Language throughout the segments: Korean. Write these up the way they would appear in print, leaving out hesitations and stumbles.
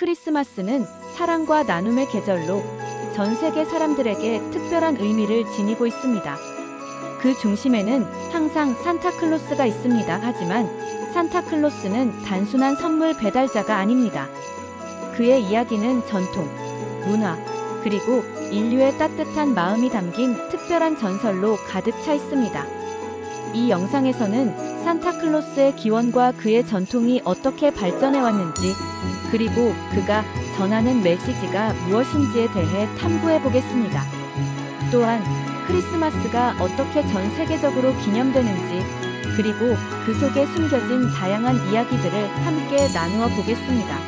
크리스마스는 사랑과 나눔의 계절로 전 세계 사람들에게 특별한 의미를 지니고 있습니다. 그 중심에는 항상 산타클로스가 있습니다. 하지만 산타클로스는 단순한 선물 배달자가 아닙니다. 그의 이야기는 전통, 문화, 그리고 인류의 따뜻한 마음이 담긴 특별한 전설로 가득 차 있습니다. 이 영상에서는 산타클로스의 기원과 그의 전통이 어떻게 발전해 왔는지, 그리고 그가 전하는 메시지가 무엇인지에 대해 탐구해 보겠습니다. 또한 크리스마스가 어떻게 전 세계적으로 기념되는지, 그리고 그 속에 숨겨진 다양한 이야기들을 함께 나누어 보겠습니다.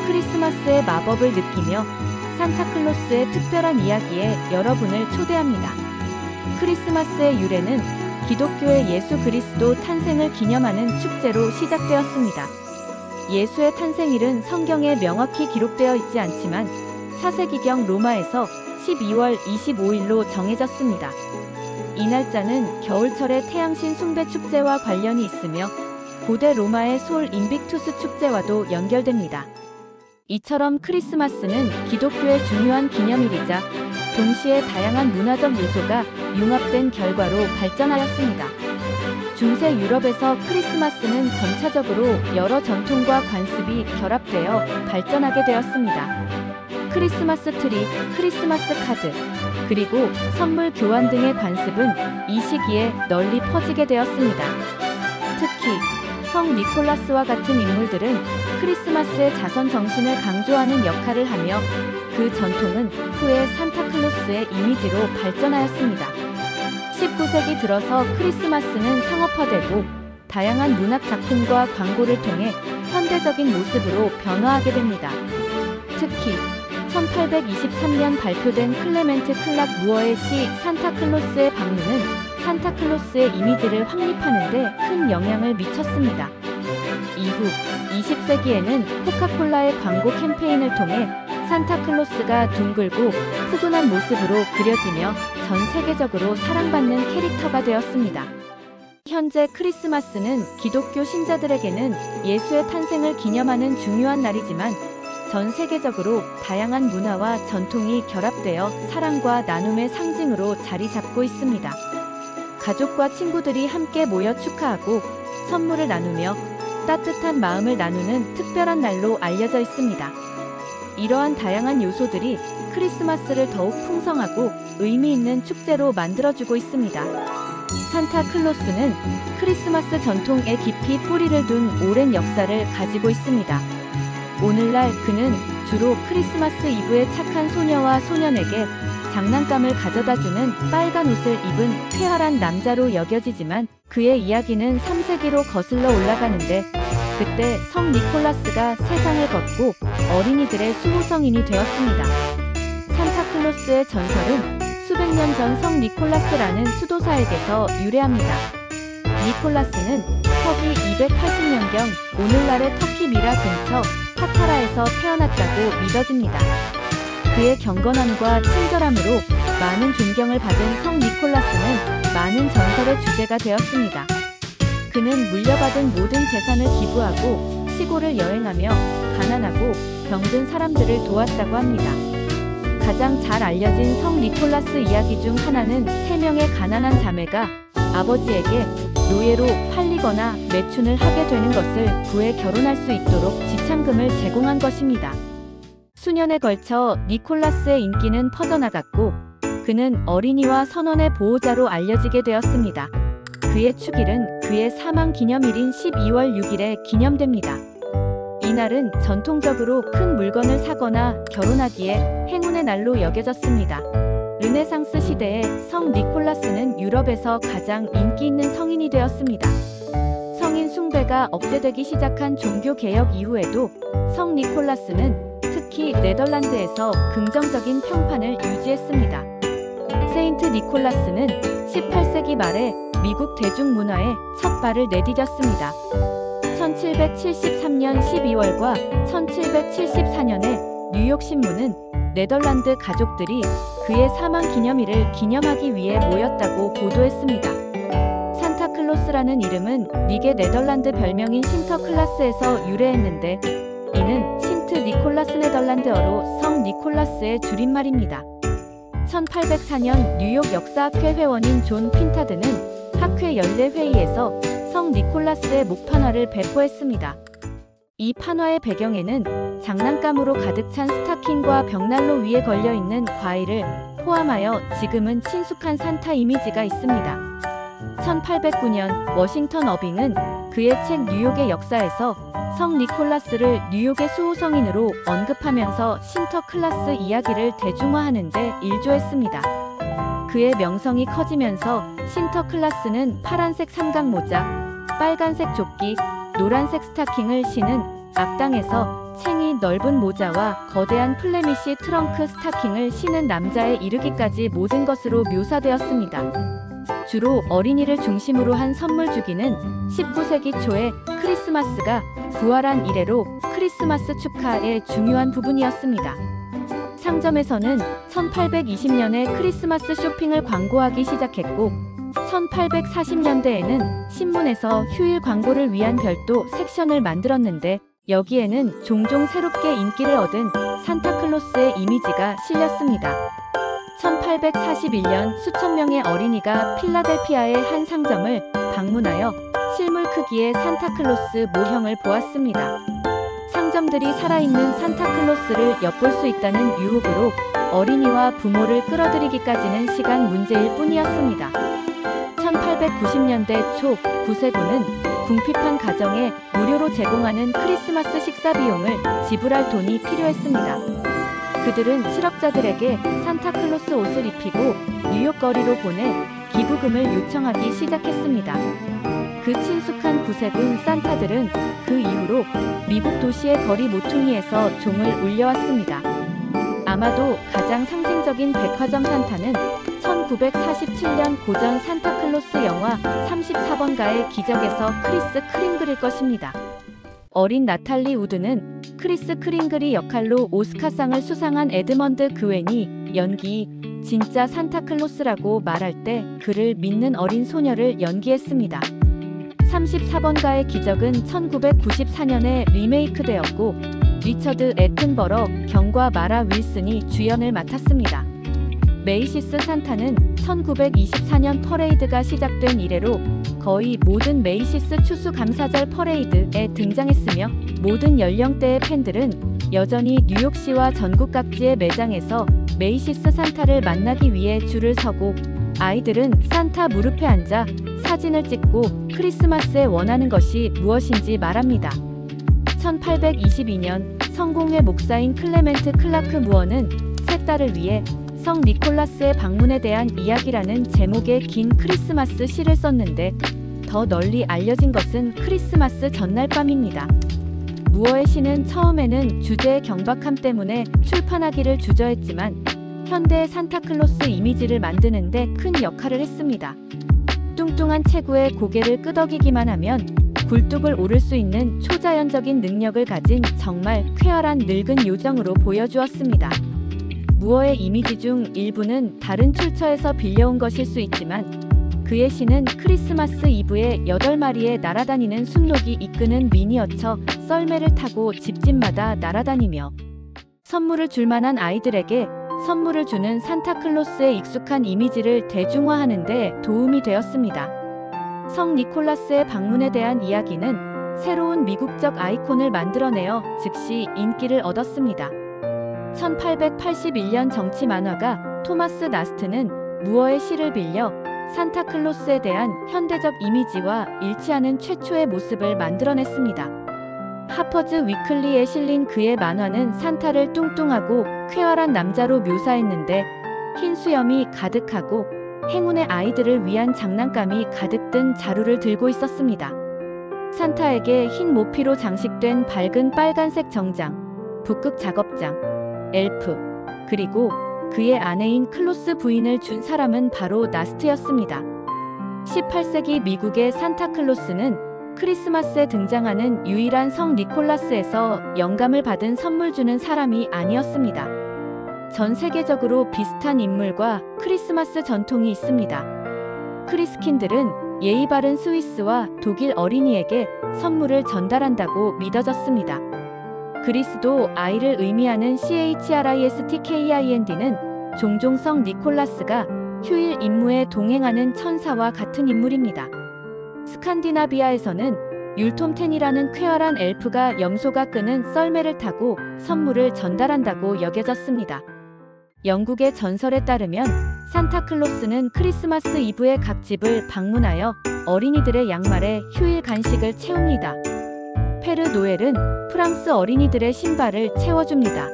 크리스마스의 마법을 느끼며 산타클로스의 특별한 이야기에 여러분을 초대합니다. 크리스마스의 유래는 기독교의 예수 그리스도 탄생을 기념하는 축제로 시작되었습니다. 예수의 탄생일은 성경에 명확히 기록되어 있지 않지만 4세기경 로마에서 12월 25일로 정해졌습니다. 이 날짜는 겨울철의 태양신 숭배 축제와 관련이 있으며 고대 로마의 솔 인빅투스 축제와도 연결됩니다. 이처럼 크리스마스는 기독교의 중요한 기념일이자 동시에 다양한 문화적 요소가 융합된 결과로 발전하였습니다. 중세 유럽에서 크리스마스는 점차적으로 여러 전통과 관습이 결합되어 발전하게 되었습니다. 크리스마스 트리, 크리스마스 카드, 그리고 선물 교환 등의 관습은 이 시기에 널리 퍼지게 되었습니다. 특히 성 니콜라스와 같은 인물들은 크리스마스의 자선 정신을 강조하는 역할을 하며 그 전통은 후에 산타클로스의 이미지로 발전하였습니다. 19세기 들어서 크리스마스는 상업화되고 다양한 문학 작품과 광고를 통해 현대적인 모습으로 변화하게 됩니다. 특히 1823년 발표된 클레멘트 클락 무어의 시 산타클로스의 방문은 산타클로스의 이미지를 확립하는 데 큰 영향을 미쳤습니다. 이후 20세기에는 코카콜라의 광고 캠페인을 통해 산타클로스가 둥글고 푸근한 모습으로 그려지며 전 세계적으로 사랑받는 캐릭터가 되었습니다. 현재 크리스마스는 기독교 신자들에게는 예수의 탄생을 기념하는 중요한 날이지만 전 세계적으로 다양한 문화와 전통이 결합되어 사랑과 나눔의 상징으로 자리 잡고 있습니다. 가족과 친구들이 함께 모여 축하하고 선물을 나누며 따뜻한 마음을 나누는 특별한 날로 알려져 있습니다. 이러한 다양한 요소들이 크리스마스를 더욱 풍성하고 의미 있는 축제로 만들어주고 있습니다. 산타클로스는 크리스마스 전통에 깊이 뿌리를 둔 오랜 역사를 가지고 있습니다. 오늘날 그는 주로 크리스마스 이브에 착한 소녀와 소년에게 장난감을 가져다주는 빨간 옷을 입은 쾌활한 남자로 여겨지지만 그의 이야기는 3세기로 거슬러 올라가는데 그때 성 니콜라스가 세상을 걷고 어린이들의 수호성인이 되었습니다. 산타클로스의 전설은 수백 년 전 성 니콜라스라는 수도사에게서 유래합니다. 니콜라스는 서기 280년경 오늘날의 터키 미라 근처 파타라에서 태어났다고 믿어집니다. 그의 경건함과 친절함으로 많은 존경을 받은 성 니콜라스는 많은 전설의 주제가 되었습니다. 그는 물려받은 모든 재산을 기부하고 시골을 여행하며 가난하고 병든 사람들을 도왔다고 합니다. 가장 잘 알려진 성 니콜라스 이야기 중 하나는 3명의 가난한 자매가 아버지에게 노예로 팔리거나 매춘을 하게 되는 것을 구해 결혼할 수 있도록 지참금을 제공한 것입니다. 수년에 걸쳐 니콜라스의 인기는 퍼져나갔고 그는 어린이와 선원의 보호자로 알려지게 되었습니다. 그의 축일은 그의 사망 기념일인 12월 6일에 기념됩니다. 이날은 전통적으로 큰 물건을 사거나 결혼하기에 행운의 날로 여겨졌습니다. 르네상스 시대에 성 니콜라스는 유럽에서 가장 인기 있는 성인이 되었습니다. 성인 숭배가 억제되기 시작한 종교개혁 이후에도 성 니콜라스는 특히 네덜란드에서 긍정적인 평판을 유지했습니다. 세인트 니콜라스는 18세기 말에 미국 대중문화에 첫 발을 내디뎠습니다. 1773년 12월과 1774년에 뉴욕신문은 네덜란드 가족들이 그의 사망 기념일을 기념하기 위해 모였다고 보도했습니다. 산타클로스라는 이름은 닉의 네덜란드 별명인 신터클라스에서 유래했는데 이는 신트 니콜라스 네덜란드어로 성 니콜라스의 줄임말입니다. 1804년 뉴욕 역사학회 회원인 존 핀타드는 학회 연례 회의에서 성 니콜라스의 목판화를 배포했습니다. 이 판화의 배경에는 장난감으로 가득 찬 스타킹과 벽난로 위에 걸려있는 과일을 포함하여 지금은 친숙한 산타 이미지가 있습니다. 1809년 워싱턴 어빙은 그의 책 뉴욕의 역사에서 성 니콜라스를 뉴욕의 수호성인으로 언급하면서 신터클라스 이야기를 대중화하는 데 일조했습니다. 그의 명성이 커지면서 신터클라스는 파란색 삼각모자, 빨간색 조끼, 노란색 스타킹을 신은 악당에서 챙이 넓은 모자와 거대한 플래미시 트렁크 스타킹을 신은 남자에 이르기까지 모든 것으로 묘사되었습니다. 주로 어린이를 중심으로 한 선물 주기는 19세기 초에 크리스마스가 부활한 이래로 크리스마스 축하의 중요한 부분이었습니다. 상점에서는 1820년에 크리스마스 쇼핑을 광고하기 시작했고 1840년대에는 신문에서 휴일 광고를 위한 별도 섹션을 만들었는데 여기에는 종종 새롭게 인기를 얻은 산타클로스의 이미지가 실렸습니다. 1841년 수천 명의 어린이가 필라델피아의 한 상점을 방문하여 실물 크기의 산타클로스 모형을 보았습니다. 상점들이 살아있는 산타클로스를 엿볼 수 있다는 유혹으로 어린이와 부모를 끌어들이기까지는 시간 문제일 뿐이었습니다. 1890년대 초 구세군은 궁핍한 가정에 무료로 제공하는 크리스마스 식사 비용을 지불할 돈이 필요했습니다. 그들은 실업자들에게 산타클로스 옷을 입히고 뉴욕 거리로 보내 기부금을 요청하기 시작했습니다. 그 친숙한 구세군 산타들은 그 이후로 미국 도시의 거리 모퉁이에서 종을 울려왔습니다. 아마도 가장 상징적인 백화점 산타는 1947년 고전 산타클로스 영화 34번가의 기적에서 크리스 크링글일 것입니다. 어린 나탈리 우드는 크리스 크링글이 역할로 오스카상을 수상한 에드먼드 그웬이 연기 진짜 산타클로스라고 말할 때 그를 믿는 어린 소녀를 연기했습니다. 34번가의 기적은 1994년에 리메이크되었고 리처드 애튼버러 경과 마라 윌슨이 주연을 맡았습니다. 메이시스 산타는 1924년 퍼레이드가 시작된 이래로 거의 모든 메이시스 추수감사절 퍼레이드에 등장했으며 모든 연령대의 팬들은 여전히 뉴욕시와 전국 각지의 매장에서 메이시스 산타를 만나기 위해 줄을 서고 아이들은 산타 무릎에 앉아 사진을 찍고 크리스마스에 원하는 것이 무엇인지 말합니다. 1822년 성공회 목사인 클레멘트 클라크 무어는 세 딸을 위해 성 니콜라스의 방문에 대한 이야기라는 제목의 긴 크리스마스 시를 썼는데 더 널리 알려진 것은 크리스마스 전날 밤입니다. 무어의 시는 처음에는 주제의 경박함 때문에 출판하기를 주저했지만 현대의 산타클로스 이미지를 만드는 데 큰 역할을 했습니다. 뚱뚱한 체구의 고개를 끄덕이기만 하면 굴뚝을 오를 수 있는 초자연적인 능력을 가진 정말 쾌활한 늙은 요정으로 보여주었습니다. 무어의 이미지 중 일부는 다른 출처에서 빌려온 것일 수 있지만 그의 시는 크리스마스 이브에 8마리의 날아다니는 순록이 이끄는 미니어처 썰매를 타고 집집마다 날아다니며 선물을 줄 만한 아이들에게 선물을 주는 산타클로스의 익숙한 이미지를 대중화하는 데 도움이 되었습니다. 성 니콜라스의 방문에 대한 이야기는 새로운 미국적 아이콘을 만들어내어 즉시 인기를 얻었습니다. 1881년 정치 만화가 토마스 나스트는 무어의 시를 빌려 산타클로스에 대한 현대적 이미지와 일치하는 최초의 모습을 만들어냈습니다. 하퍼즈 위클리에 실린 그의 만화는 산타를 뚱뚱하고 쾌활한 남자로 묘사했는데 흰 수염이 가득하고 행운의 아이들을 위한 장난감이 가득 든 자루를 들고 있었습니다. 산타에게 흰 모피로 장식된 밝은 빨간색 정장, 북극 작업장, 엘프, 그리고 그의 아내인 클로스 부인을 준 사람은 바로 나스트였습니다. 18세기 미국의 산타클로스는 크리스마스에 등장하는 유일한 성 니콜라스에서 영감을 받은 선물 주는 사람이 아니었습니다. 전 세계적으로 비슷한 인물과 크리스마스 전통이 있습니다. 크리스킨들은 예의 바른 스위스와 독일 어린이에게 선물을 전달한다고 믿어졌습니다. 그리스도 아이를 의미하는 CHRISTKIND는 종종 성 니콜라스가 휴일 임무에 동행하는 천사와 같은 인물입니다. 스칸디나비아에서는 율톰텐이라는 쾌활한 엘프가 염소가 끄는 썰매를 타고 선물을 전달한다고 여겨졌습니다. 영국의 전설에 따르면 산타클로스는 크리스마스 이브에 각 집을 방문하여 어린이들의 양말에 휴일 간식을 채웁니다. 페르 노엘은 프랑스 어린이들의 신발을 채워줍니다.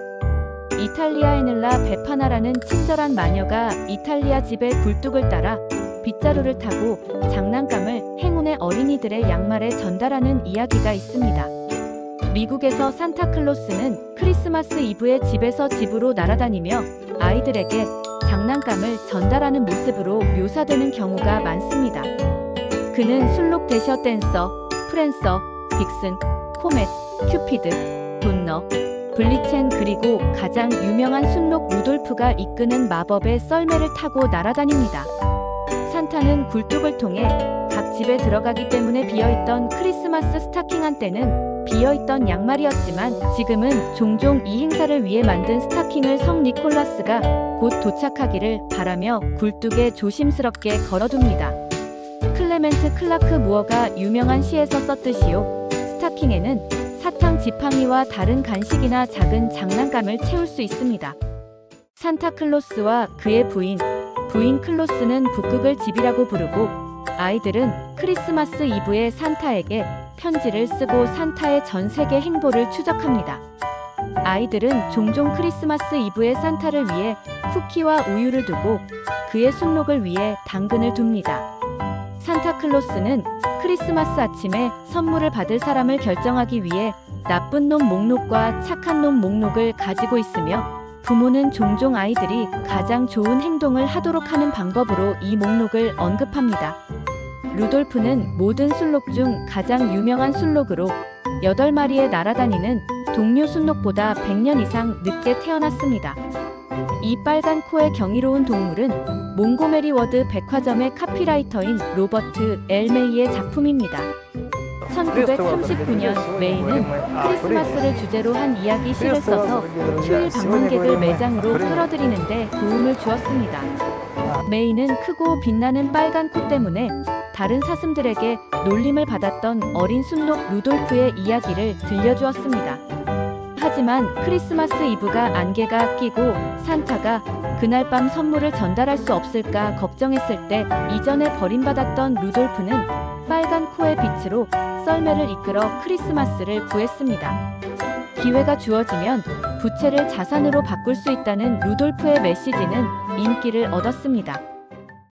이탈리아 에넬라 베파나라는 친절한 마녀가 이탈리아 집의 굴뚝을 따라 빗자루를 타고 장난감을 행운의 어린이들의 양말에 전달하는 이야기가 있습니다. 미국에서 산타클로스는 크리스마스 이브에 집에서 집으로 날아다니며 아이들에게 장난감을 전달하는 모습으로 묘사되는 경우가 많습니다. 그는 술록 대셔 댄서, 프랜서, 빅슨, 코멧, 큐피드, 돈너, 블리첸 그리고 가장 유명한 순록 루돌프가 이끄는 마법의 썰매를 타고 날아다닙니다. 산타는 굴뚝을 통해 각 집에 들어가기 때문에 비어있던 크리스마스 스타킹 한때는 비어있던 양말이었지만 지금은 종종 이 행사를 위해 만든 스타킹을 성 니콜라스가 곧 도착하기를 바라며 굴뚝에 조심스럽게 걸어둡니다. 클레멘트 클라크 무어가 유명한 시에서 썼듯이요. 스타킹에는 사탕 지팡이와 다른 간식이나 작은 장난감을 채울 수 있습니다. 산타클로스와 그의 부인 클로스는 북극을 집이라고 부르고 아이들은 크리스마스 이브에 산타에게 편지를 쓰고 산타의 전 세계 행보를 추적합니다. 아이들은 종종 크리스마스 이브에 산타를 위해 쿠키와 우유를 두고 그의 순록을 위해 당근을 둡니다. 산타클로스는 크리스마스 아침에 선물을 받을 사람을 결정하기 위해 나쁜 놈 목록과 착한 놈 목록을 가지고 있으며 부모는 종종 아이들이 가장 좋은 행동을 하도록 하는 방법으로 이 목록을 언급합니다. 루돌프는 모든 순록 중 가장 유명한 순록으로 8마리의 날아다니는 동료 순록보다 100년 이상 늦게 태어났습니다. 이 빨간 코의 경이로운 동물은 몽고메리 워드 백화점의 카피라이터인 로버트 L. 메이의 작품입니다. 1939년 메이는 크리스마스를 주제로 한 이야기 시를 써서 휴일 방문객을 매장으로 끌어들이는데 도움을 주었습니다. 메이는 크고 빛나는 빨간 코 때문에 다른 사슴들에게 놀림을 받았던 어린 순록 루돌프의 이야기를 들려주었습니다. 하지만 크리스마스 이브가 안개가 끼고 산타가 그날 밤 선물을 전달할 수 없을까 걱정했을 때 이전에 버림받았던 루돌프는 빨간 코의 빛으로 썰매를 이끌어 크리스마스를 구했습니다. 기회가 주어지면 부채를 자산으로 바꿀 수 있다는 루돌프의 메시지는 인기를 얻었습니다.